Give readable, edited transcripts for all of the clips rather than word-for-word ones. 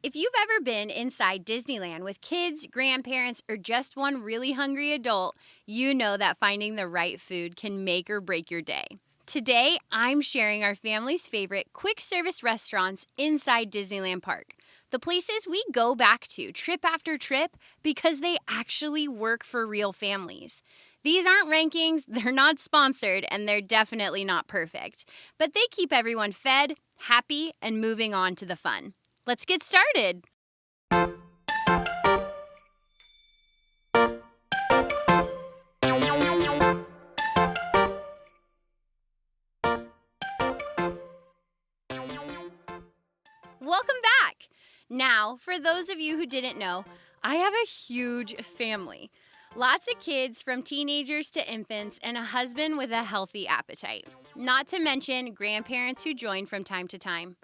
If you've ever been inside Disneyland with kids, grandparents, or just one really hungry adult, you know that finding the right food can make or break your day. Today, I'm sharing our family's favorite quick service restaurants inside Disneyland Park. The places we go back to trip after trip because they actually work for real families. These aren't rankings, they're not sponsored, and they're definitely not perfect. But they keep everyone fed, happy, and moving on to the fun. Let's get started. Welcome back. Now, for those of you who didn't know, I have a huge family. Lots of kids from teenagers to infants and a husband with a healthy appetite. Not to mention grandparents who join from time to time.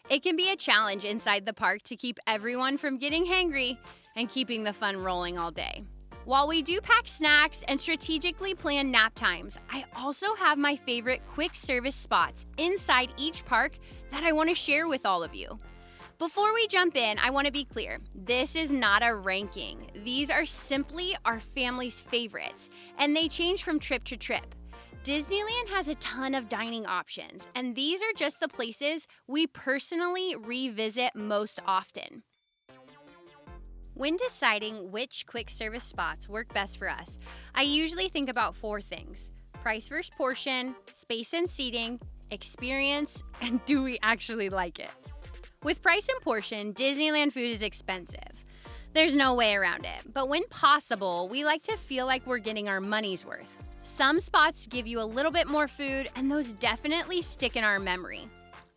It can be a challenge inside the park to keep everyone from getting hangry and keeping the fun rolling all day. While we do pack snacks and strategically plan nap times, I also have my favorite quick service spots inside each park that I want to share with all of you. Before we jump in, I want to be clear. This is not a ranking. These are simply our family's favorites, and they change from trip to trip. Disneyland has a ton of dining options, and these are just the places we personally revisit most often. When deciding which quick service spots work best for us, I usually think about 4 things: price versus portion, space and seating, experience, and do we actually like it? With price and portion, Disneyland food is expensive. There's no way around it, but when possible, we like to feel like we're getting our money's worth. Some spots give you a little bit more food, and those definitely stick in our memory.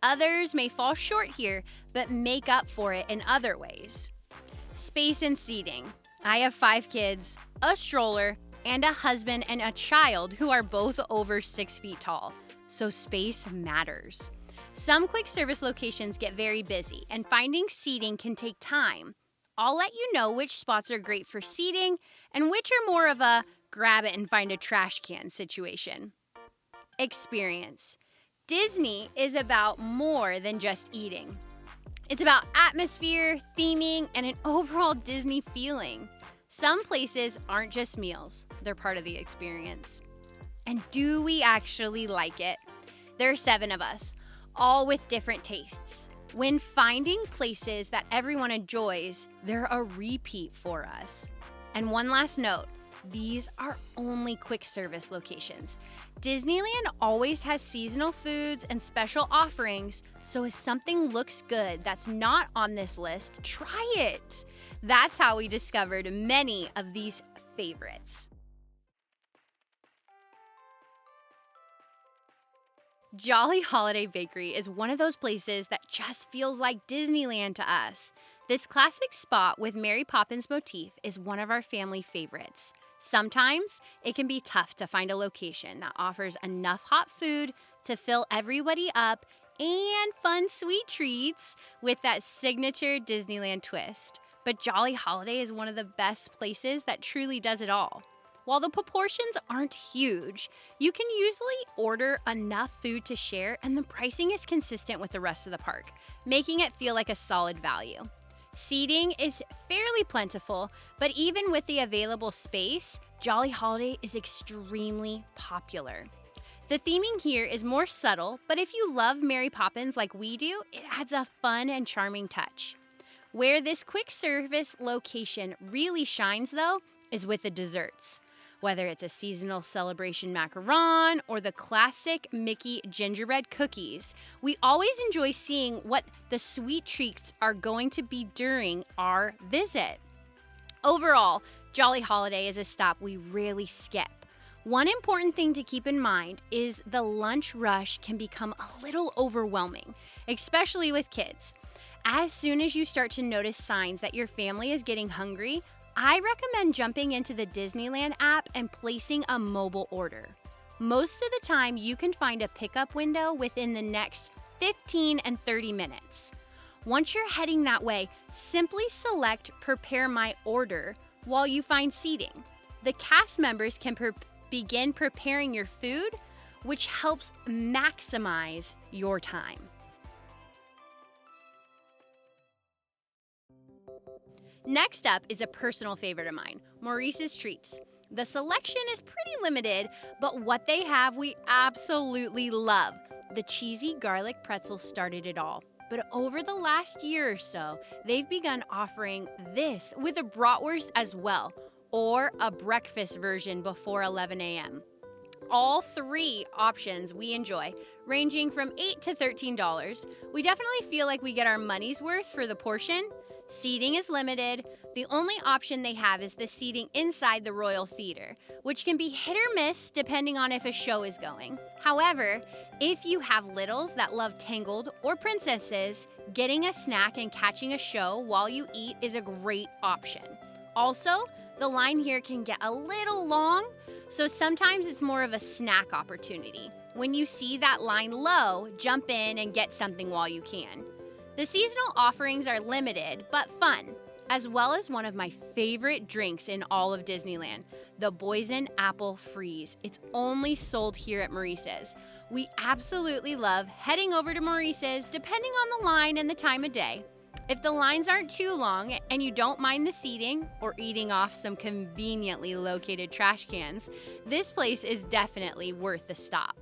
Others may fall short here, but make up for it in other ways. Space and seating. I have 5 kids, a stroller, and a husband and a child who are both over 6 feet tall, so space matters. Some quick service locations get very busy, and finding seating can take time. I'll let you know which spots are great for seating and which are more of a grab it and find a trash can situation. Experience. Disney is about more than just eating. It's about atmosphere, theming, and an overall Disney feeling. Some places aren't just meals, they're part of the experience. And do we actually like it? There are 7 of us, all with different tastes. When finding places that everyone enjoys, they're a repeat for us. And one last note, these are only quick service locations. Disneyland always has seasonal foods and special offerings, so if something looks good that's not on this list, try it. That's how we discovered many of these favorites. Jolly Holiday Bakery is one of those places that just feels like Disneyland to us. This classic spot with Mary Poppins motif is one of our family favorites. Sometimes it can be tough to find a location that offers enough hot food to fill everybody up and fun sweet treats with that signature Disneyland twist. But Jolly Holiday is one of the best places that truly does it all. While the proportions aren't huge, you can usually order enough food to share, and the pricing is consistent with the rest of the park, making it feel like a solid value. Seating is fairly plentiful, but even with the available space, Jolly Holiday is extremely popular. The theming here is more subtle, but if you love Mary Poppins like we do, it adds a fun and charming touch. Where this quick service location really shines, though, is with the desserts. Whether it's a seasonal celebration macaron or the classic Mickey gingerbread cookies, we always enjoy seeing what the sweet treats are going to be during our visit. Overall, Jolly Holiday is a stop we rarely skip. One important thing to keep in mind is the lunch rush can become a little overwhelming, especially with kids. As soon as you start to notice signs that your family is getting hungry, I recommend jumping into the Disneyland app and placing a mobile order. Most of the time, you can find a pickup window within the next 15 and 30 minutes. Once you're heading that way, simply select Prepare My Order while you find seating. The cast members can begin preparing your food, which helps maximize your time. Next up is a personal favorite of mine, Maurice's Treats. The selection is pretty limited, but what they have we absolutely love. The cheesy garlic pretzel started it all. But over the last year or so, they've begun offering this with a bratwurst as well, or a breakfast version before 11 a.m. All three options we enjoy, ranging from $8 to $13. We definitely feel like we get our money's worth for the portion. Seating is limited. The only option they have is the seating inside the Royal Theater, which can be hit or miss depending on if a show is going. However, if you have littles that love Tangled or Princesses, getting a snack and catching a show while you eat is a great option. Also, the line here can get a little long, so sometimes it's more of a snack opportunity. When you see that line low, jump in and get something while you can. The seasonal offerings are limited but fun, as well as one of my favorite drinks in all of Disneyland, the Boysen Apple Freeze. It's only sold here at Maurice's. We absolutely love heading over to Maurice's depending on the line and the time of day. If the lines aren't too long and you don't mind the seating or eating off some conveniently located trash cans, this place is definitely worth the stop.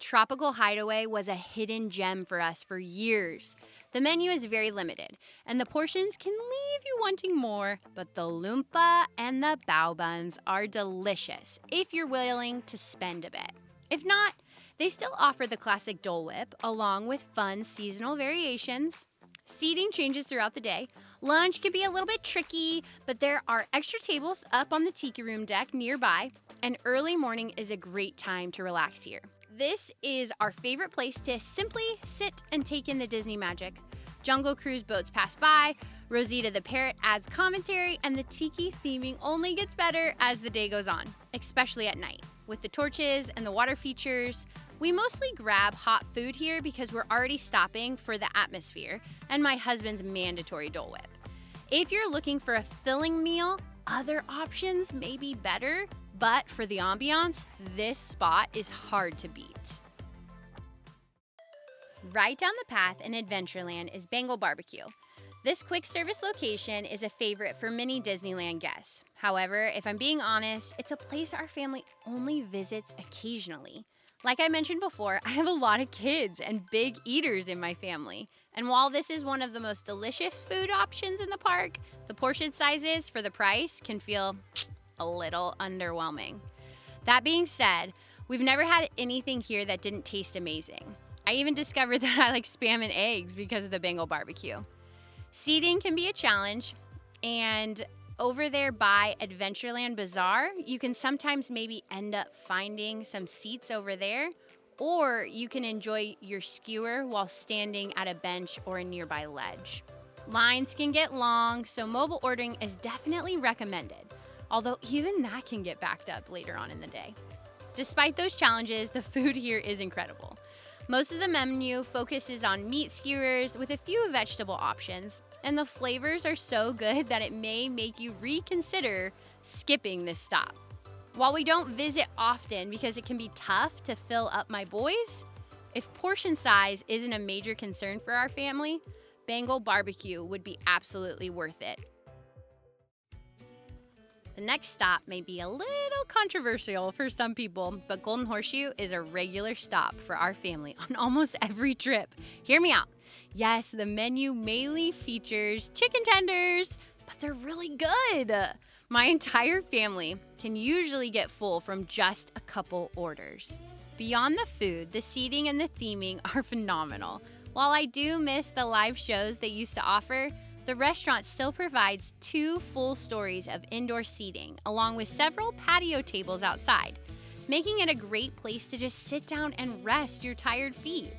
Tropical Hideaway was a hidden gem for us for years. The menu is very limited, and the portions can leave you wanting more, but the lumpa and the bao buns are delicious if you're willing to spend a bit. If not, they still offer the classic Dole Whip, along with fun seasonal variations. Seating changes throughout the day. Lunch can be a little bit tricky, but there are extra tables up on the Tiki Room deck nearby, and early morning is a great time to relax here. This is our favorite place to simply sit and take in the Disney magic. Jungle Cruise boats pass by, Rosita the Parrot adds commentary, and the Tiki theming only gets better as the day goes on, especially at night. With the torches and the water features, we mostly grab hot food here because we're already stopping for the atmosphere and my husband's mandatory Dole Whip. If you're looking for a filling meal, other options may be better, but for the ambiance, this spot is hard to beat. Right down the path in Adventureland is Bengal Barbecue. This quick service location is a favorite for many Disneyland guests. However, if I'm being honest, it's a place our family only visits occasionally. Like I mentioned before, I have a lot of kids and big eaters in my family. And while this is one of the most delicious food options in the park, the portion sizes for the price can feel a little underwhelming. That being said, we've never had anything here that didn't taste amazing. I even discovered that I like Spam and eggs because of the Bengal Barbecue. Seating can be a challenge, and over there by Adventureland Bazaar, you can sometimes maybe end up finding some seats over there, or you can enjoy your skewer while standing at a bench or a nearby ledge. Lines can get long, so mobile ordering is definitely recommended, although even that can get backed up later on in the day. Despite those challenges, the food here is incredible. Most of the menu focuses on meat skewers with a few vegetable options, and the flavors are so good that it may make you reconsider skipping this stop. While we don't visit often because it can be tough to fill up my boys, if portion size isn't a major concern for our family, Bengal Barbecue would be absolutely worth it. The next stop may be a little controversial for some people, but Golden Horseshoe is a regular stop for our family on almost every trip. Hear me out. Yes, the menu mainly features chicken tenders, but they're really good. My entire family can usually get full from just a couple orders. Beyond the food, the seating and the theming are phenomenal. While I do miss the live shows they used to offer, the restaurant still provides 2 full stories of indoor seating, along with several patio tables outside, making it a great place to just sit down and rest your tired feet.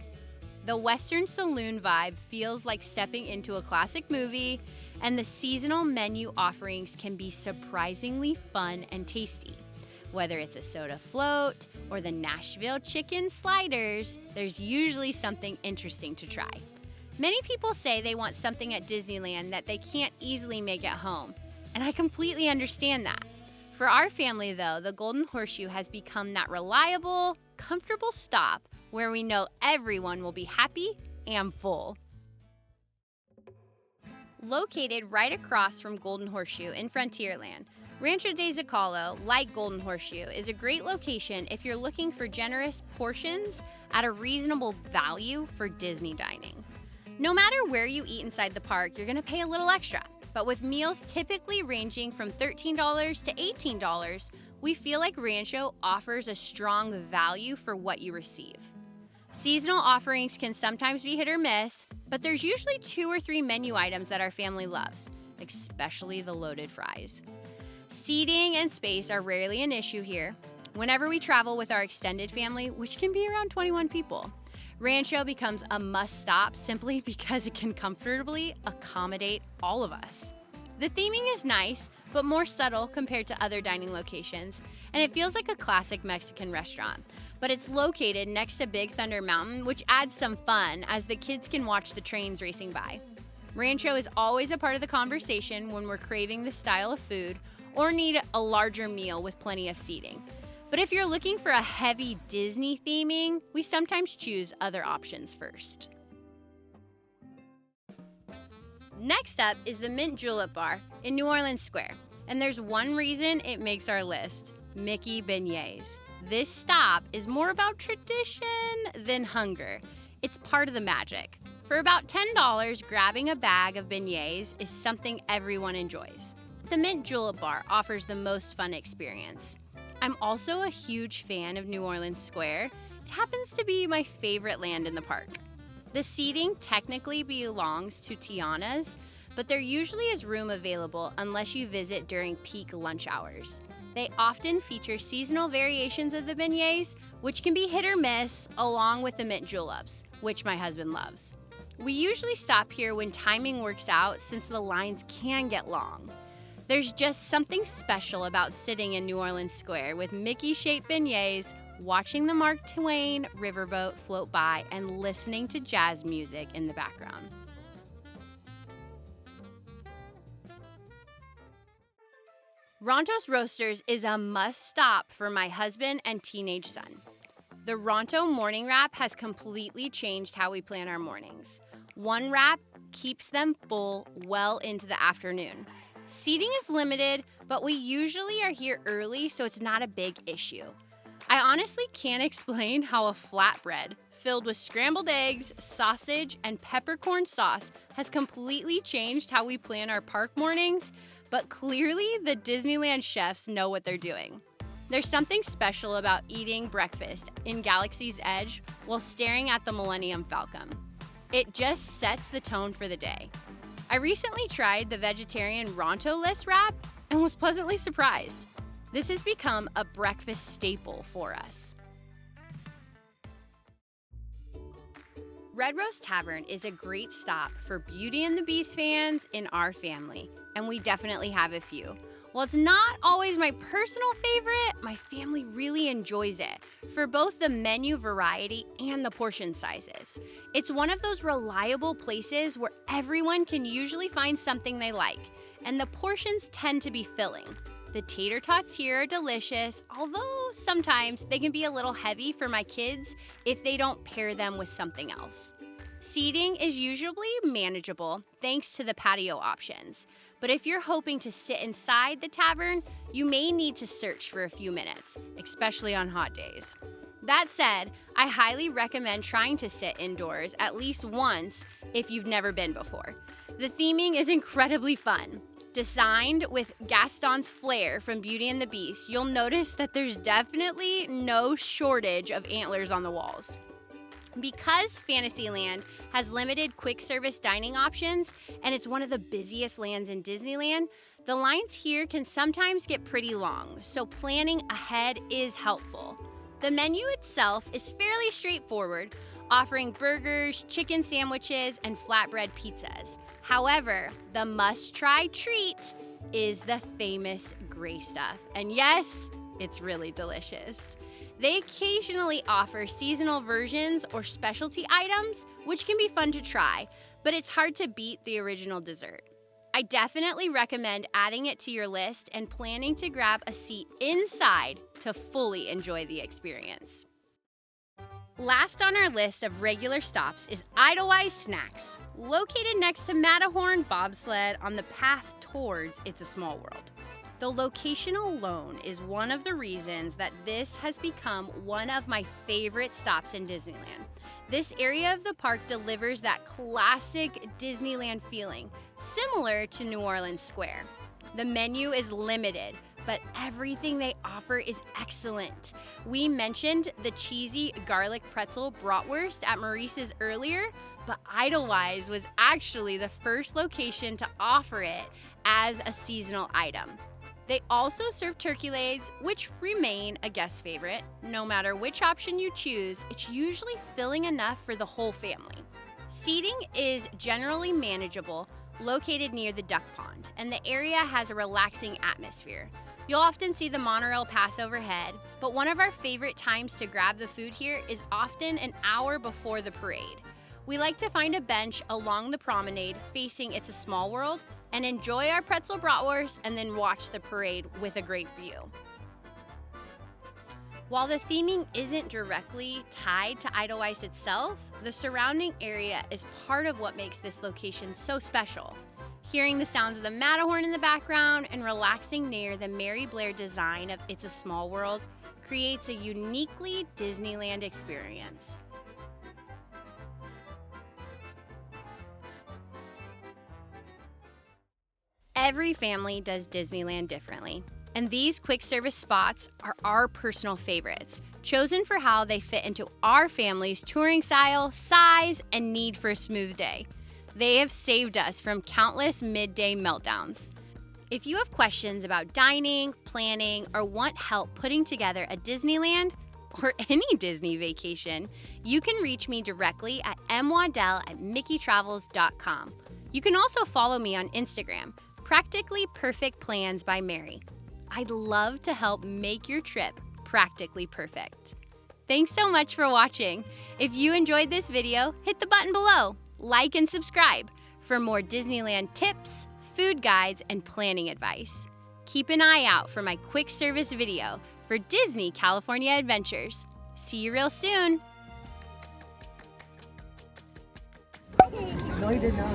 The Western Saloon vibe feels like stepping into a classic movie, and the seasonal menu offerings can be surprisingly fun and tasty. Whether it's a soda float or the Nashville chicken sliders, there's usually something interesting to try. Many people say they want something at Disneyland that they can't easily make at home, and I completely understand that. For our family, though, the Golden Horseshoe has become that reliable, comfortable stop where we know everyone will be happy and full. Located right across from Golden Horseshoe in Frontierland, Rancho de Zocalo, like Golden Horseshoe, is a great location if you're looking for generous portions at a reasonable value for Disney dining. No matter where you eat inside the park, you're going to pay a little extra. But with meals typically ranging from $13 to $18, we feel like Rancho offers a strong value for what you receive. Seasonal offerings can sometimes be hit or miss, but there's usually 2 or 3 menu items that our family loves, especially the loaded fries. Seating and space are rarely an issue here. Whenever we travel with our extended family, which can be around 21 people, Rancho becomes a must-stop simply because it can comfortably accommodate all of us. The theming is nice, but more subtle compared to other dining locations, and it feels like a classic Mexican restaurant. But it's located next to Big Thunder Mountain, which adds some fun as the kids can watch the trains racing by. Rancho is always a part of the conversation when we're craving this style of food or need a larger meal with plenty of seating. But if you're looking for a heavy Disney theming, we sometimes choose other options first. Next up is the Mint Julep Bar in New Orleans Square, and there's one reason it makes our list: Mickey beignets. This stop is more about tradition than hunger. It's part of the magic. For about $10, grabbing a bag of beignets is something everyone enjoys. The Mint Julep Bar offers the most fun experience. I'm also a huge fan of New Orleans Square. It happens to be my favorite land in the park. The seating technically belongs to Tiana's, but there usually is room available unless you visit during peak lunch hours. They often feature seasonal variations of the beignets, which can be hit or miss, along with the mint juleps, which my husband loves. We usually stop here when timing works out since the lines can get long. There's just something special about sitting in New Orleans Square with Mickey-shaped beignets, watching the Mark Twain riverboat float by, and listening to jazz music in the background. Ronto's Roasters is a must-stop for my husband and teenage son. The Ronto morning wrap has completely changed how we plan our mornings. One wrap keeps them full well into the afternoon. Seating is limited, but we usually are here early, so it's not a big issue. I honestly can't explain how a flatbread filled with scrambled eggs, sausage, and peppercorn sauce has completely changed how we plan our park mornings, but clearly the Disneyland chefs know what they're doing. There's something special about eating breakfast in Galaxy's Edge while staring at the Millennium Falcon. It just sets the tone for the day. I recently tried the vegetarian Ronto-less wrap and was pleasantly surprised. This has become a breakfast staple for us. Red Rose Tavern is a great stop for Beauty and the Beast fans in our family, and we definitely have a few. While it's not always my personal favorite, my family really enjoys it for both the menu variety and the portion sizes. It's one of those reliable places where everyone can usually find something they like, and the portions tend to be filling. The tater tots here are delicious, although sometimes they can be a little heavy for my kids if they don't pair them with something else. Seating is usually manageable thanks to the patio options, but if you're hoping to sit inside the tavern, you may need to search for a few minutes, especially on hot days. That said, I highly recommend trying to sit indoors at least once if you've never been before. The theming is incredibly fun. Designed with Gaston's flair from Beauty and the Beast, you'll notice that there's definitely no shortage of antlers on the walls. Because Fantasyland has limited quick service dining options and it's one of the busiest lands in Disneyland, the lines here can sometimes get pretty long, so planning ahead is helpful. The menu itself is fairly straightforward, offering burgers, chicken sandwiches, and flatbread pizzas. However, the must-try treat is the famous gray stuff. And yes, it's really delicious. They occasionally offer seasonal versions or specialty items, which can be fun to try, but it's hard to beat the original dessert. I definitely recommend adding it to your list and planning to grab a seat inside to fully enjoy the experience. Last on our list of regular stops is Idlewild Snacks, located next to Matterhorn Bobsled on the path towards It's a Small World. The location alone is one of the reasons that this has become one of my favorite stops in Disneyland. This area of the park delivers that classic Disneyland feeling, similar to New Orleans Square. The menu is limited, but everything they offer is excellent. We mentioned the cheesy garlic pretzel bratwurst at Maurice's earlier, but Idlewild was actually the first location to offer it as a seasonal item. They also serve turkey legs, which remain a guest favorite. No matter which option you choose, it's usually filling enough for the whole family. Seating is generally manageable, located near the duck pond, and the area has a relaxing atmosphere. You'll often see the monorail pass overhead, but one of our favorite times to grab the food here is often an hour before the parade. We like to find a bench along the promenade facing It's a Small World and enjoy our pretzel bratwurst and then watch the parade with a great view. While the theming isn't directly tied to Idlewild itself, the surrounding area is part of what makes this location so special. Hearing the sounds of the Matterhorn in the background and relaxing near the Mary Blair design of It's a Small World creates a uniquely Disneyland experience. Every family does Disneyland differently, and these quick service spots are our personal favorites, chosen for how they fit into our family's touring style, size, and need for a smooth day. They have saved us from countless midday meltdowns. If you have questions about dining, planning, or want help putting together a Disneyland or any Disney vacation, you can reach me directly at mwaddell@MickeyTravels.com. You can also follow me on Instagram, Practically Perfect Plans by Mary. I'd love to help make your trip practically perfect. Thanks so much for watching. If you enjoyed this video, hit the button below, like and subscribe for more Disneyland tips, food guides, and planning advice. Keep an eye out for my quick service video for Disney California Adventures. See you real soon. No, he did not.